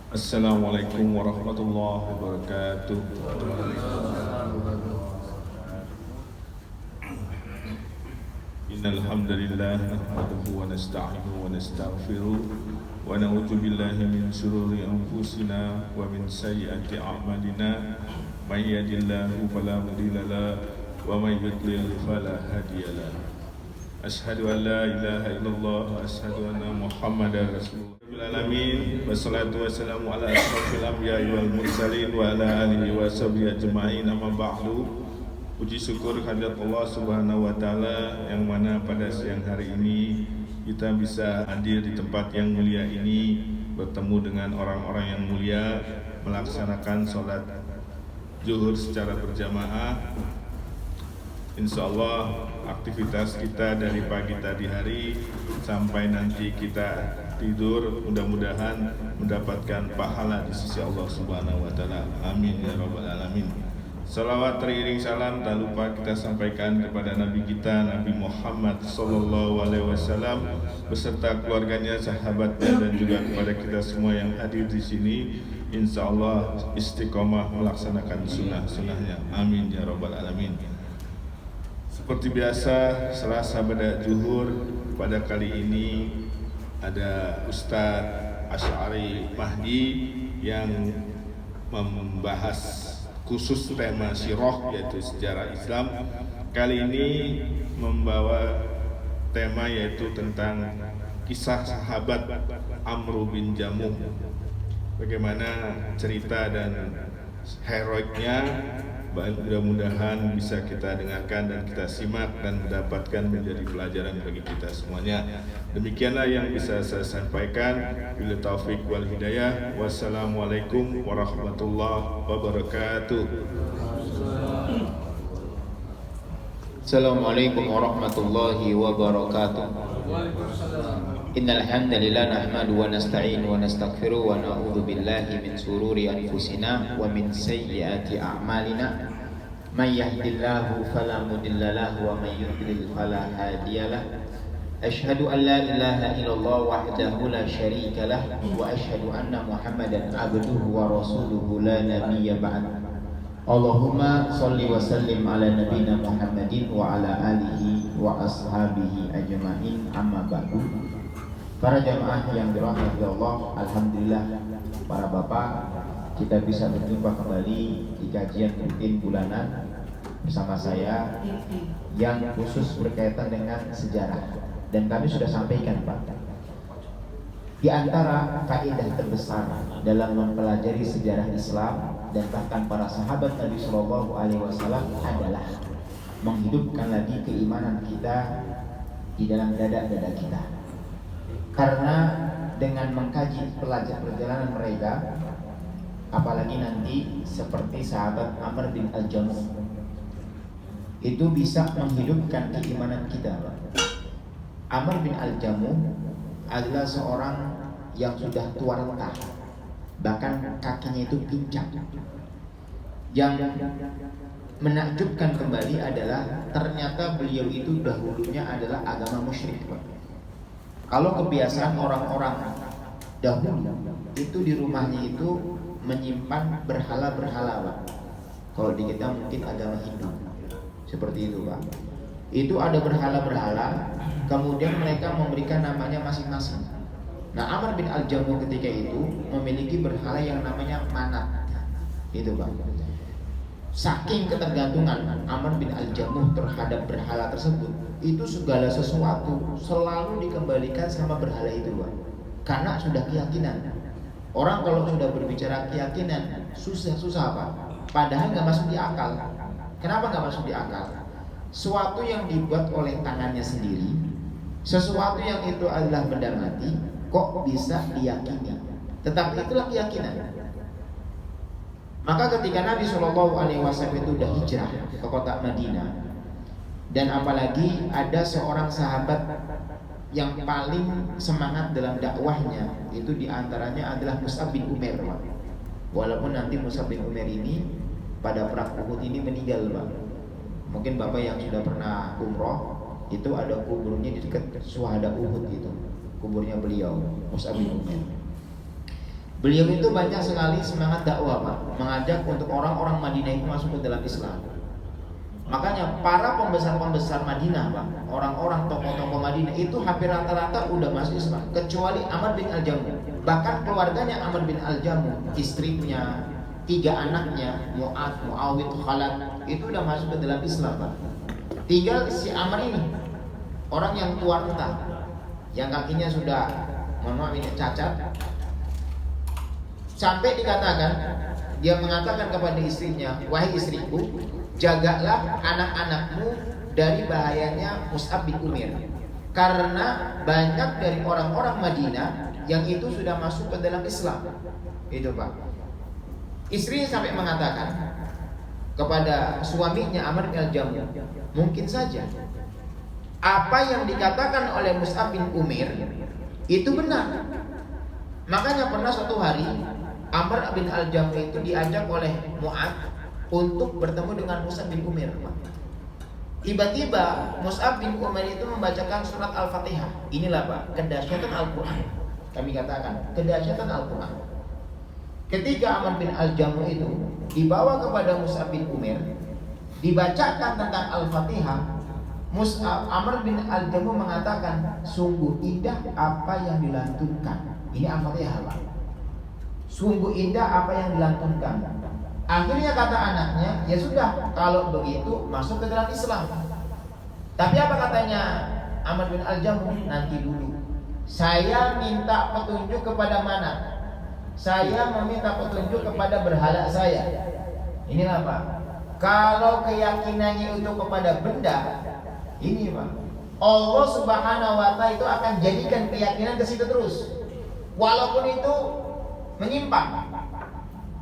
Assalamualaikum warahmatullahi wabarakatuh. Innal hamdalillah nahmaduhu wa nasta'inuhu wa nastaghfiruh wa na'udzu billahi min shururi anfusina wa min sayyiati a'malina. May yahdihillahu fala mudilla lahu wa may yudlil fala hadiya lahu. Ashhadu an la ilaha illallah wa ashhadu anna Muhammadar Rasulullah. Alamin wassalatu wassalamu ala asrofil anbiya'i wal mursalin wa ala alihi wa sahbihi ajma'in, amma ba'du. Puji syukur kehadirat Allah Subhanahu wa taala yang mana pada siang hari ini kita bisa hadir di tempat yang mulia ini, bertemu dengan orang-orang yang mulia, melaksanakan sholat zuhur secara berjamaah. Insya Allah aktivitas kita dari pagi tadi hari sampai nanti kita tidur mudah-mudahan mendapatkan pahala di sisi Allah Subhanahu wa taala. Amin ya rabbal alamin. Salawat teriring salam tak lupa kita sampaikan kepada Nabi kita Nabi Muhammad sallallahu alaihi wasallam beserta keluarganya, sahabatnya, dan juga kepada kita semua yang hadir di sini. Insya Allah istiqomah melaksanakan sunnah-sunnahnya. Amin ya rabbal alamin. Seperti biasa, Selasa pada zuhur pada kali ini ada Ustadz Asy'ari Mahdi yang membahas khusus tema Sirah, yaitu sejarah Islam. Kali ini membawa tema yaitu tentang kisah sahabat Amr bin Jamuh. Bagaimana cerita dan heroiknya, mudah-mudahan bisa kita dengarkan dan kita simak dan mendapatkan menjadi pelajaran bagi kita semuanya. Demikianlah yang bisa saya sampaikan. Bila taufik wal hidayah. Wassalamualaikum warahmatullahi wabarakatuh. Assalamualaikum warahmatullahi wabarakatuh. Innal hamdalillah nahmadu wa nasta'inu wa nastaghfiruh wa na'udzu billahi min shururi anfusina wa min sayyiati a'malina. May yahdihillahu fala mudilla lahu wa may yudlil fala hadiyalah. Asyhadu an la ilaha illallah wahdahu la syarika lah wa asyhadu anna Muhammadan abduhu wa rasuluhu la nabiyya ba'd. Allahumma sholli wa sallim ala nabiyyina Muhammadin wa ala alihi wa ashabihi ajma'in, amma ba'du. Para jamaah yang dirahmati Allah, alhamdulillah para bapak, kita bisa berjumpa kembali di kajian rutin bulanan bersama saya yang khusus berkaitan dengan sejarah. Dan kami sudah sampaikan, Pak, di antara kaidah terbesar dalam mempelajari sejarah Islam dan bahkan para sahabat Nabi Shallallahu Alaihi Wasallam adalah menghidupkan lagi keimanan kita di dalam dada-dada kita. Karena dengan mengkaji perjalanan mereka, apalagi nanti seperti sahabat Amr bin Al-Jamuh, itu bisa menghidupkan keimanan kita, Pak. Amr bin Al-Jamuh adalah seorang yang sudah tua renta, bahkan kakinya itu pincang. Yang menakjubkan kembali adalah ternyata beliau itu dahulunya adalah agama musyrik. Kalau kebiasaan orang-orang dahulu itu di rumahnya itu menyimpan berhala-berhala, Pak. Kalau di kita mungkin agama Hindu seperti itu, Pak. Itu ada berhala-berhala, kemudian mereka memberikan namanya masing-masing. Nah, Amr bin Al-Jamuh ketika itu memiliki berhala yang namanya Manat. Itu, Pak. Saking ketergantungan Amr bin Al-Jamuh terhadap berhala tersebut, itu segala sesuatu selalu dikembalikan sama berhala itu, Pak. Karena sudah keyakinan. Orang kalau sudah berbicara keyakinan susah, Pak. Padahal nggak masuk di akal. Kenapa nggak masuk di akal? Suatu yang dibuat oleh tangannya sendiri, sesuatu yang itu adalah benda mati, kok bisa diyakini? Tetapi itulah keyakinan. Maka ketika Nabi Shallallahu Alaihi Wasallam itu sudah hijrah ke kota Madinah, dan apalagi ada seorang sahabat yang paling semangat dalam dakwahnya, itu diantaranya adalah Mus'ab bin Umair. Walaupun nanti Mus'ab bin Umair ini pada perang Uhud ini meninggal, Pak. Mungkin bapak yang sudah pernah umroh, itu ada kuburnya di dekat Syuhada Uhud, itu kuburnya beliau Mus'ab bin Umair. Beliau itu banyak sekali semangat dakwah, Pak, mengajak untuk orang-orang Madinah itu masuk ke dalam Islam. Makanya para pembesar-pembesar Madinah, Pak, orang-orang tokoh-tokoh Madinah itu hampir rata-rata udah masuk Islam, kecuali Amr bin Al-Jamu. Bahkan keluarganya Amr bin Al-Jamu, istrinya, 3 anaknya, Mu'ad, Mu'awid, Khalad, itu udah masuk ke dalam Islam, Pak. Tinggal si Amr ini, orang yang tua renta, yang kakinya sudah, mohon maaf ini cacat, sampai dikatakan, dia mengatakan kepada istrinya, wahai istriku, jagalah anak-anakmu dari bahayanya Mus'ab bin Umair, karena banyak dari orang-orang Madinah yang itu sudah masuk ke dalam Islam. Itu, Pak. Istrinya sampai mengatakan kepada suaminya Amr bin Al-Jamu, mungkin saja apa yang dikatakan oleh Mus'ab bin Umair itu benar. Makanya pernah suatu hari Amr bin Al-Jamu itu diajak oleh Mu'ad untuk bertemu dengan Mus'ab bin Umair. Tiba-tiba Mus'ab bin Umair itu membacakan surat Al-Fatihah. Inilah, Pak, kedahsyatan Al-Quran. Kami katakan kedahsyatan Al-Quran. Ketika Amr bin Al-Jamu itu dibawa kepada Mus'ab bin Umair, dibacakan tentang Al-Fatihah, Amr bin Al-Jamu mengatakan, sungguh indah apa yang dilantunkan. Ini Al-Fatihah, Pak. Sungguh indah apa yang dilantunkan. Akhirnya kata anaknya, ya sudah, kalau begitu masuk ke dalam Islam. Tapi apa katanya Amr bin Al-Jamu? Nanti dulu, saya minta petunjuk kepada mana? Saya meminta petunjuk kepada berhala saya. Inilah, Pak, kalau keyakinannya itu kepada benda, ini, Pak, Allah Subhanahu wa Ta'ala itu akan jadikan keyakinan ke situ terus, walaupun itu menyimpang.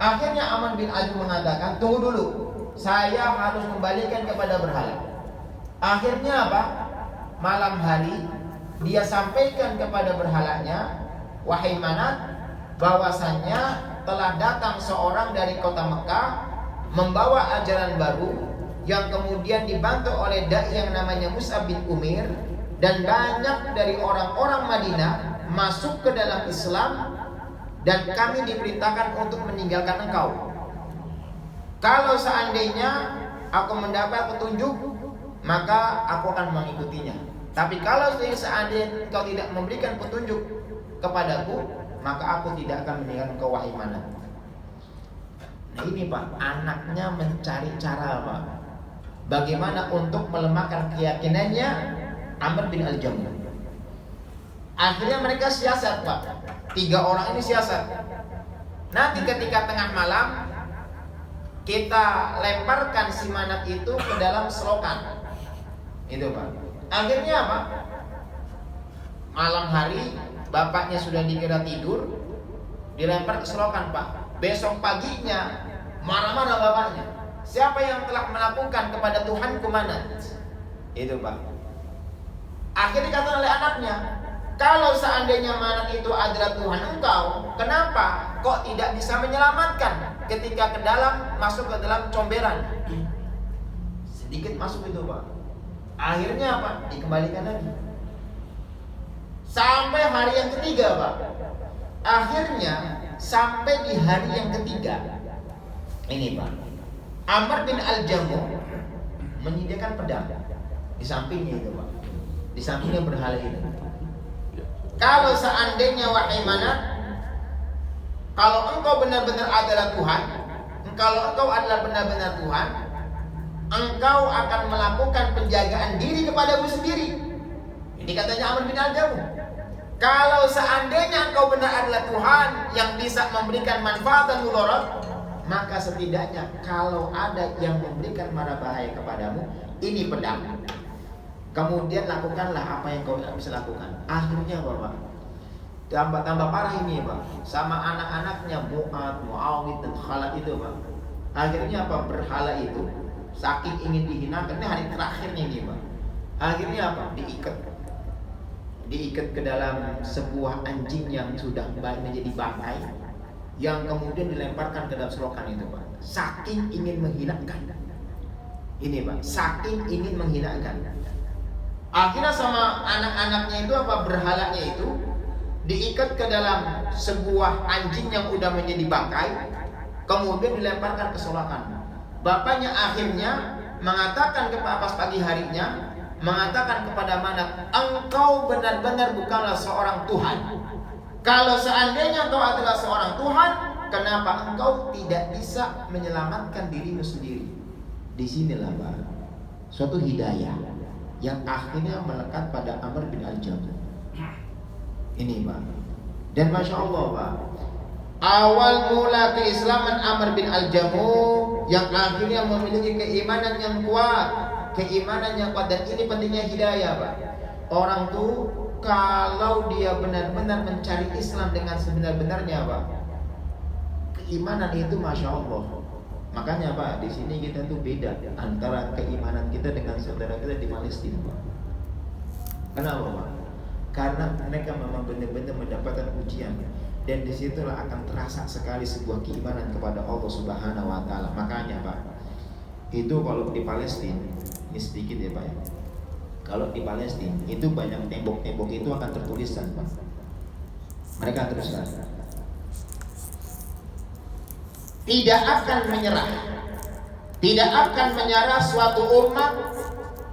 Akhirnya Amr bin Al-Jamu mengatakan, tunggu dulu, saya harus kembalikan kepada berhala. Akhirnya apa? Malam hari dia sampaikan kepada berhalanya, wahai Manat, bahwasannya telah datang seorang dari kota Mekah membawa ajaran baru yang kemudian dibantu oleh dai yang namanya Mus'ab bin Umair, dan banyak dari orang-orang Madinah masuk ke dalam Islam, dan kami diperintahkan untuk meninggalkan engkau. Kalau seandainya aku mendapat petunjuk, maka aku akan mengikutinya. Tapi kalau seandainya engkau tidak memberikan petunjuk kepadaku, maka aku tidak akan meninggalkan engkau, wahai Manat. Nah ini, Pak, anaknya mencari cara, Pak, bagaimana untuk melemahkan keyakinannya Amr bin Al-Jamu. Akhirnya mereka siasat, Pak. 3 orang ini siasat. Nanti ketika tengah malam kita lemparkan si Manat itu ke dalam selokan. Itu, Pak. Akhirnya apa? Malam hari bapaknya sudah dikira tidur, dilempar ke selokan, Pak. Besok paginya marah-marah bapaknya. Siapa yang telah melakukan kepada Tuhanku Manat? Itu, Pak. Akhirnya dikatakan oleh anaknya, kalau seandainya Manat itu adalah Tuhan engkau, kenapa kok tidak bisa menyelamatkan ketika masuk ke dalam comberan? Sedikit masuk itu, Pak. Akhirnya apa? Dikembalikan lagi. Sampai hari yang ketiga, Pak. Akhirnya sampai di hari yang ketiga, ini, Pak, Amr bin Al-Jamu menyediakan pedang di sampingnya itu, Pak. Di sampingnya berhala itu. Kalau seandainya, wahai Manat, kalau engkau benar-benar adalah Tuhan, kalau engkau adalah benar-benar Tuhan, engkau akan melakukan penjagaan diri kepadamu sendiri. Ini katanya Amr bin Al-Jamu. Kalau seandainya engkau benar adalah Tuhan yang bisa memberikan manfaat dan mudarat, maka setidaknya kalau ada yang memberikan mara bahaya kepadamu, ini pedang. Kemudian lakukanlah apa yang kau bisa lakukan. Akhirnya, Bapak, tambah parah ini, Pak, sama anak-anaknya Mu'ad, Mu'awid, dan Khalad itu, Pak. Akhirnya apa? Berhala itu saking ingin dihinakan, ini hari terakhirnya ini, Pak. Akhirnya apa? Diikat ke dalam sebuah anjing yang sudah menjadi bangkai, yang kemudian dilemparkan ke dalam selokan itu, Pak. Saking ingin menghinakan. Ini, Pak, saking ingin menghinakan. Akhirnya sama anak-anaknya itu apa? Berhalanya itu diikat ke dalam sebuah anjing yang udah menjadi bangkai, kemudian dilemparkan ke solakan. Bapaknya akhirnya mengatakan pas pagi harinya, mengatakan kepada Manat, engkau benar-benar bukanlah seorang Tuhan. Kalau seandainya engkau adalah seorang Tuhan, kenapa engkau tidak bisa menyelamatkan dirimu sendiri? Disinilah Pak, suatu hidayah yang akhirnya melekat pada Amr bin Al-Jamuh. Ini Pak. Dan Masya Allah Pak, awal mula keislaman Amr bin Al-Jamuh yang akhirnya memiliki keimanan yang kuat. Dan ini pentingnya hidayah Pak. Orang tuh kalau dia benar-benar mencari Islam dengan sebenar-benarnya Pak, keimanan itu Masya Allah. Makanya Pak, di sini kita tuh beda antara keimanan kita dengan saudara kita di Palestina Pak. Kenapa Pak? Karena mereka memang benar-benar mendapatkan ujian, dan disitulah akan terasa sekali sebuah keimanan kepada Allah Subhanahu Wa Taala. Makanya Pak, itu kalau di Palestina, ini sedikit ya Pak ya, kalau di Palestina itu banyak tembok-tembok itu akan tertuliskan Pak. Mereka teruskan, tidak akan menyerah, tidak akan menyerah suatu umat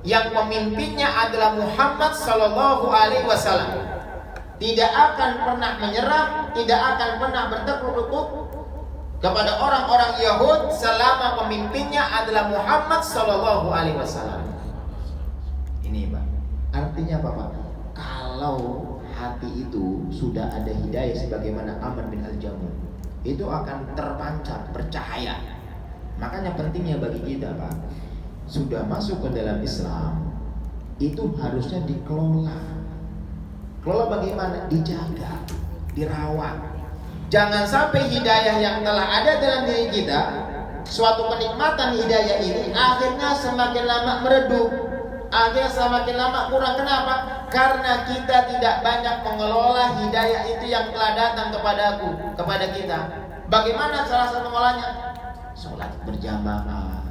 yang pemimpinnya adalah Muhammad Sallallahu Alaihi Wasallam. Tidak akan pernah menyerah, tidak akan pernah bertekuk lutut kepada orang-orang Yahud selama pemimpinnya adalah Muhammad Sallallahu Alaihi Wasallam. Ini Pak, artinya apa Pak? Kalau hati itu sudah ada hidayah sebagaimana Amr bin Al-Jamuh, itu akan terpancar, bercahaya. Makanya pentingnya bagi kita Pak, sudah masuk ke dalam Islam, itu harusnya dikelola. Kelola bagaimana? Dijaga, dirawat. Jangan sampai hidayah yang telah ada dalam diri kita, suatu kenikmatan hidayah ini akhirnya semakin lama meredup, akhirnya semakin lama kurang. Kenapa? Karena kita tidak banyak mengelola hidayah itu yang telah datang kepada kita. Bagaimana salah satu mengelolanya? Sholat berjamaah,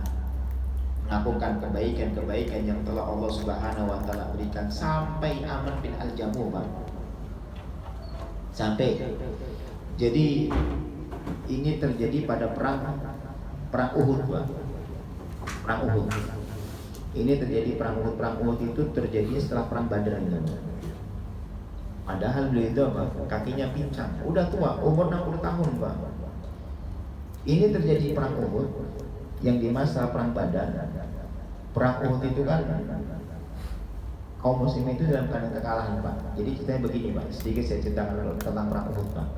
melakukan kebaikan-kebaikan yang telah Allah Subhanahu Wa Taala berikan. Sampai Amr bin Al-Jamuh Pak, sampai jadi ini terjadi pada perang Uhud Pak. Perang Uhud ini terjadi, perang Uhud itu terjadi setelah perang Badar ini. Padahal beliau itu apa? Kakinya pincang, udah tua, umur 60 tahun Pak. Ini terjadi perang Uhud yang di masa perang Badar. Perang Uhud itu kan kaum muslimin itu dalam keadaan kekalahan Pak. Jadi ceritanya begini Pak, sedikit saya ceritakan tentang perang Uhud Pak.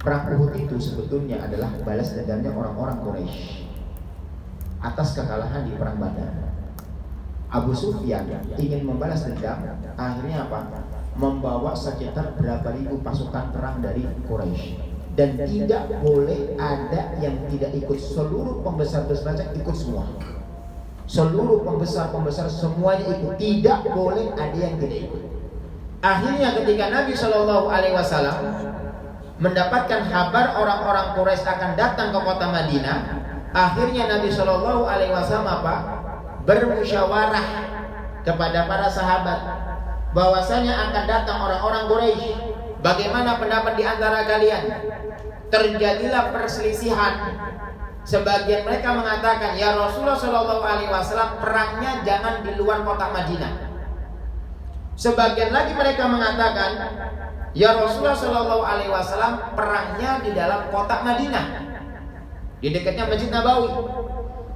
Perang Uhud itu sebetulnya adalah balas dendamnya orang-orang Quraisy atas kekalahan di perang Badar. Abu Sufyan ingin membalas dendam, akhirnya apa? Membawa sekitar berapa ribu pasukan perang dari Quraisy. Dan tidak boleh ada yang tidak ikut. Seluruh pembesar-besar ikut semua. Seluruh pembesar-pembesar semuanya ikut. Tidak boleh ada yang tidak ikut. Akhirnya ketika Nabi Shallallahu Alaihi Wasallam mendapatkan kabar orang-orang Quraisy akan datang ke kota Madinah, akhirnya Nabi Shallallahu Alaihi Wasallam apa? Bermusyawarah kepada para sahabat bahwasanya akan datang orang-orang Quraisy. Bagaimana pendapat di antara kalian? Terjadilah perselisihan. Sebagian mereka mengatakan, ya Rasulullah Shallallahu Alaihi Wasallam, perangnya jangan di luar kota Madinah. Sebagian lagi mereka mengatakan, ya Rasulullah Shallallahu Alaihi Wasallam, perangnya di dalam kota Madinah, di dekatnya Masjid Nabawi.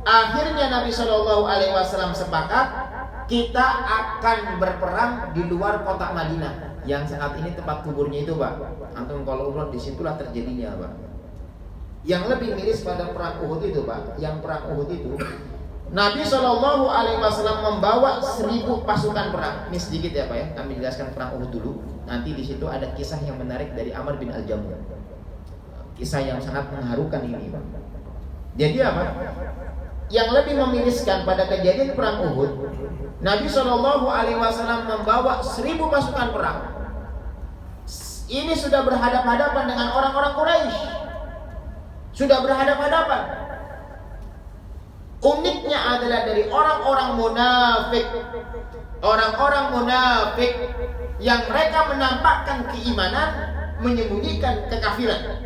Akhirnya Nabi Shallallahu Alaihi Wasallam sepakat, kita akan berperang di luar kota Madinah, yang saat ini tempat kuburnya itu Pak. Antum kalau umroh disitulah terjadinya Pak. Yang lebih miris pada perang Uhud itu Pak, yang perang Uhud itu Nabi Shallallahu Alaihi Wasallam membawa 1000 pasukan perang. Ini sedikit ya Pak ya, kami jelaskan perang Uhud dulu. Nanti di situ ada kisah yang menarik dari Amr bin Al-Jamuh, kisah yang sangat mengharukan ini Pak. Jadi apa? Yang lebih memiriskan pada kejadian perang Uhud, Nabi Shallallahu Alaihi Wasallam membawa 1000 pasukan perang. Ini sudah berhadapan-hadapan dengan orang-orang Quraisy, sudah berhadapan-hadapan. Uniknya adalah dari orang-orang munafik, orang-orang munafik yang mereka menampakkan keimanan, menyembunyikan kekafiran.